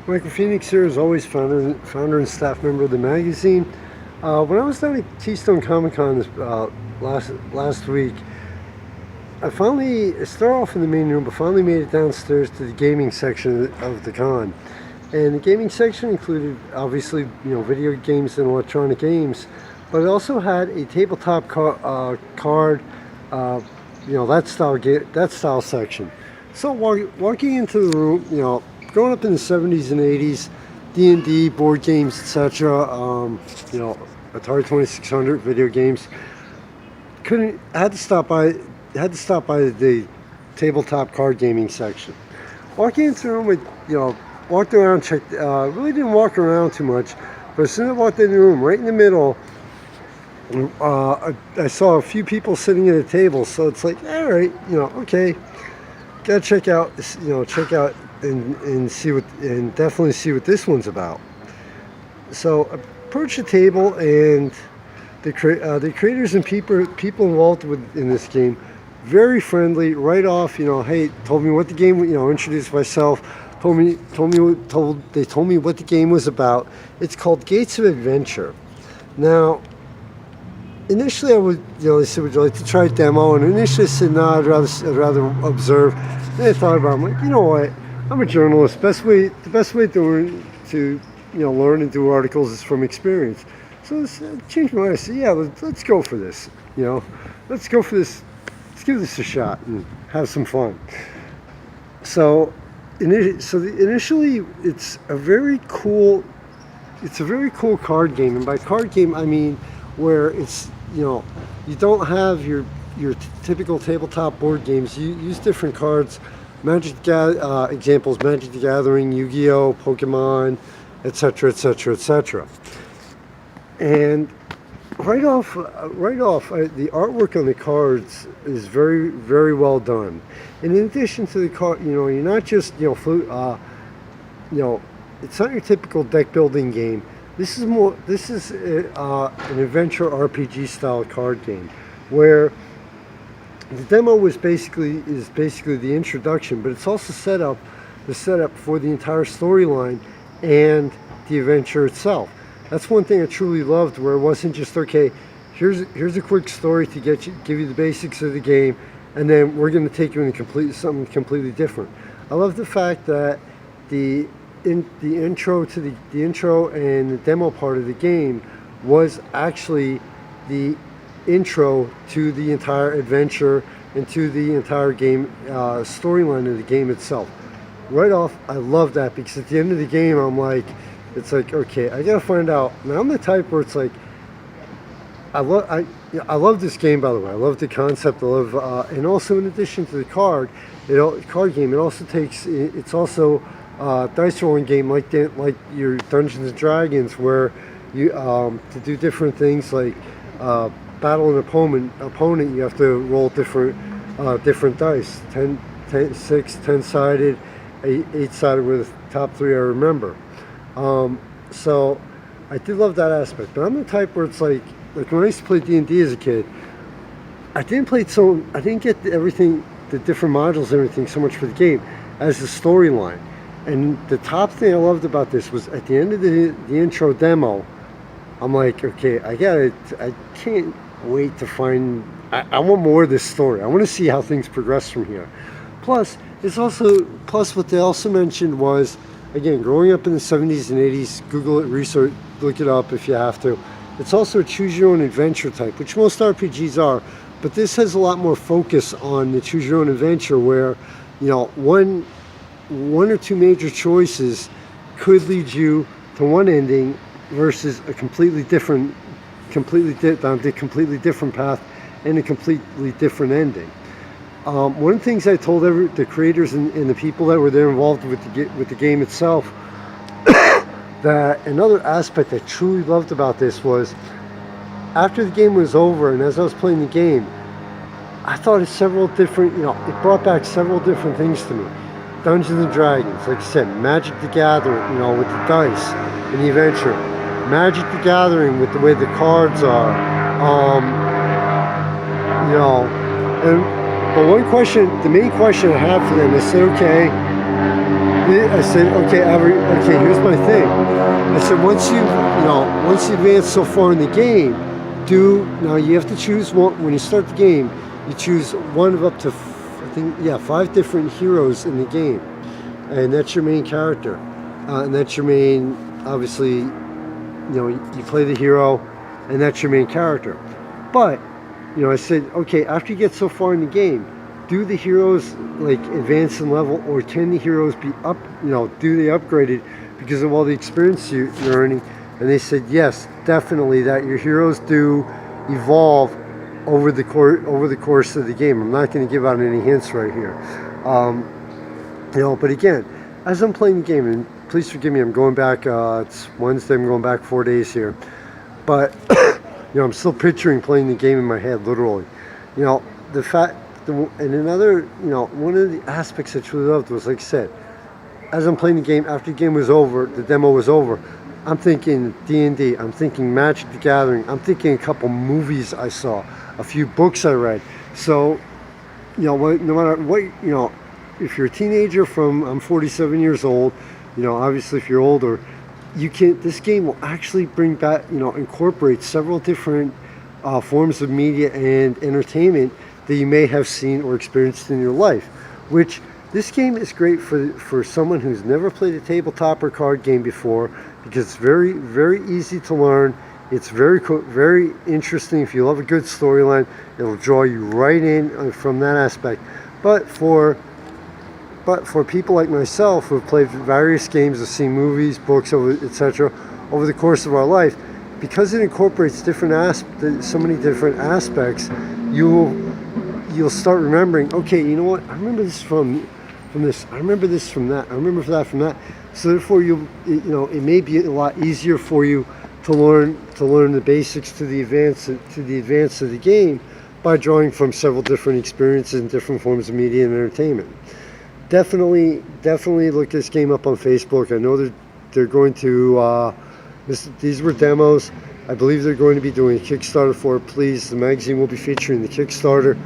Michael Phoenix here, as always, founder and staff member of the magazine. When I was down at Keystone Comic Con last week, I started off in the main room, but finally made it downstairs to the gaming section of the con. And the gaming section included, obviously, video games and electronic games, but it also had a tabletop card, that style section. So walking into the room, growing up in the 70s and 80s, D&D, board games, etc., Atari 2600 video games, had to stop by the tabletop card gaming section. Walking into the room, walked around, checked, really didn't walk around too much, but as soon as I walked in the room, right in the middle, I saw a few people sitting at a table, so it's like, all right, okay, gotta check out and definitely see what this one's about. So approach the table, and the creators and people involved in this game, very friendly right off. Hey, told me what the game. Introduced myself. They told me what the game was about. It's called Gates of Adventure. Now, initially I would, they said, would you like to try a demo? And initially I said, no, I'd rather observe. Then I thought about it. I'm like, you know what? I'm a journalist. The best way to learn and do articles is from experience. So I changed my mind. I said, yeah, let's go for this. Let's go for this. Let's give this a shot and have some fun. So initially, it's a very cool card game, and by card game I mean where it's you don't have your typical tabletop board games. You use different cards. Examples: Magic the Gathering, Yu-Gi-Oh, Pokemon, etc., etc., etc. And right off, the artwork on the cards is very, very well done. And in addition to the card, you're not just it's not your typical deck building game. This is an adventure RPG style card game where the demo is basically the introduction, but it's also the setup for the entire storyline and the adventure itself. That's one thing I truly loved, where it wasn't just, okay, here's a quick story to give you the basics of the game, and then we're going to take you into something completely different. I love the fact that the intro and the demo part of the game was actually the intro to the entire adventure and to the entire game storyline of the game itself. Right off, I love that, because at the end of the game, it's like, okay, I gotta find out. Now I'm the type where it's like, I love this game, by the way. I love the concept. I love, and also in addition to the card game, it's also a dice rolling game like your Dungeons and Dragons, where you to do different things like battle an opponent, you have to roll different dice, 6, 10-sided, 8-sided with the top 3 I remember. So I did love that aspect, but I'm the type where it's like when I used to play D&D as a kid, I didn't get the different modules and everything so much for the game as the storyline. And the top thing I loved about this was at the end of the intro demo, I'm like, okay, I can't wait to find, I want more of this story. I want to see how things progress from here. Plus what they also mentioned was, again, growing up in the 70s and 80s, Google it, research, look it up if you have to. It's also a choose your own adventure type, which most RPGs are, but this has a lot more focus on the choose your own adventure, where, one or two major choices could lead you to one ending versus a completely different path and a completely different ending. One of the things I told the creators and the people that were there involved with the game itself, that another aspect I truly loved about this was, after the game was over and as I was playing the game, I thought of several different, it brought back several different things to me. Dungeons and Dragons, like I said, Magic the Gathering, with the dice and the adventure. Magic the Gathering with the way the cards are, But the main question I have for them is, say, okay, I said, okay, okay, here's my thing. I said, once you advance so far in the game, now you have to choose one. When you start the game, you choose one of up to, I think, yeah, 5 different heroes in the game. And that's your main character. And that's your main, obviously, you play the hero, and that's your main character. But, I said, okay, after you get so far in the game, do the heroes like advance in level, or can the heroes be up, do they upgraded because of all the experience you're earning? And they said, yes, definitely, that your heroes do evolve over the course of the game. I'm not going to give out any hints right here. But again, as I'm playing the game, and please forgive me, I'm going back, it's Wednesday, I'm going back 4 days here. But, I'm still picturing playing the game in my head, literally. The fact, and another, one of the aspects I truly loved was, like I said, as I'm playing the game, after the game was over, the demo was over, I'm thinking D&D, I'm thinking Magic the Gathering, I'm thinking a couple movies I saw, a few books I read. So, no matter what, if you're a teenager I'm 47 years old, obviously if you're older, this game will actually bring back, incorporate several different forms of media and entertainment that you may have seen or experienced in your life, which this game is great for someone who's never played a tabletop or card game before, because it's very, very easy to learn. It's very interesting. If you love a good storyline, it'll draw you right in from that aspect. But for people like myself who have played various games, have seen movies, books, etc., over the course of our life, because it incorporates so many different aspects, you'll start remembering, okay, you know what, I remember this from this, I remember this from that, I remember that from that. So therefore, it may be a lot easier for you to learn the basics to the advance of the game by drawing from several different experiences and different forms of media and entertainment. Definitely look this game up on Facebook. I know they're going to. These were demos. I believe they're going to be doing a Kickstarter for it. Please, the magazine will be featuring the Kickstarter.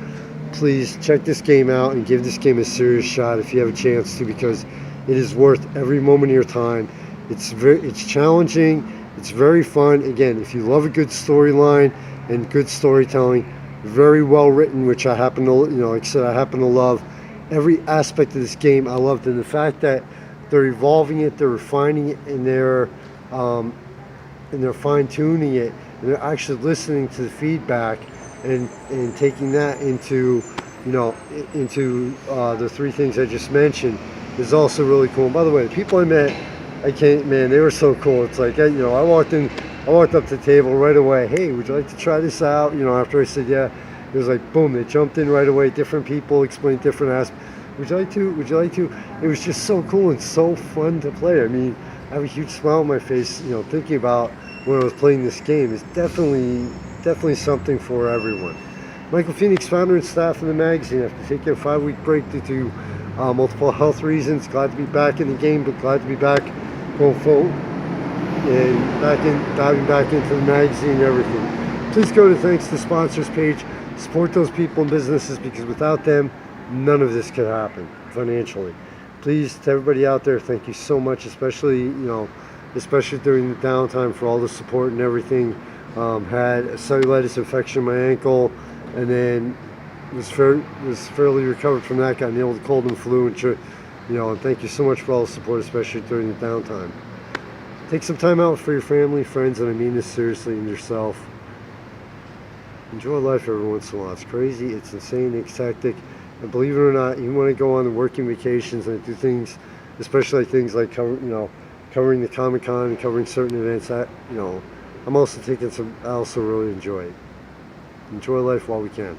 Please check this game out and give this game a serious shot if you have a chance to, because it is worth every moment of your time. It's challenging. It's very fun. Again, if you love a good storyline and good storytelling, very well written, which I happen to, like I said, I happen to love. Every aspect of this game I loved, and the fact that they're evolving it, they're refining it, and they're fine-tuning it, and they're actually listening to the feedback and taking that into the 3 things I just mentioned is also really cool. And by the way, the people I met, they were so cool. It's like, I walked up to the table right away. Hey, would you like to try this out? After I said yeah, it was like boom, they jumped in right away. Different people explained different aspects. Would you like to? It was just so cool and so fun to play. I mean, I have a huge smile on my face, thinking about when I was playing this game. It's definitely something for everyone. Michael Phoenix, founder and staff of the magazine, after taking a 5-week break due to multiple health reasons. Glad to be back in the game, but glad to be back going forward and diving back into the magazine and everything. Please go to Thanks to Sponsors page. Support those people and businesses, because without them, none of this could happen financially. Please, to everybody out there, thank you so much, especially during the downtime, for all the support and everything. Had a cellulitis infection in my ankle, and then was fairly recovered from that. Got nailed with cold and flu, and thank you so much for all the support, especially during the downtime. Take some time out for your family, friends, and I mean this seriously, and yourself. Enjoy life every once in a while. It's crazy, it's insane, it's hectic, and believe it or not, you want to go on the working vacations and do things, especially things like covering the Comic-Con and covering certain events. I'm also taking I also really enjoy it. Enjoy life while we can.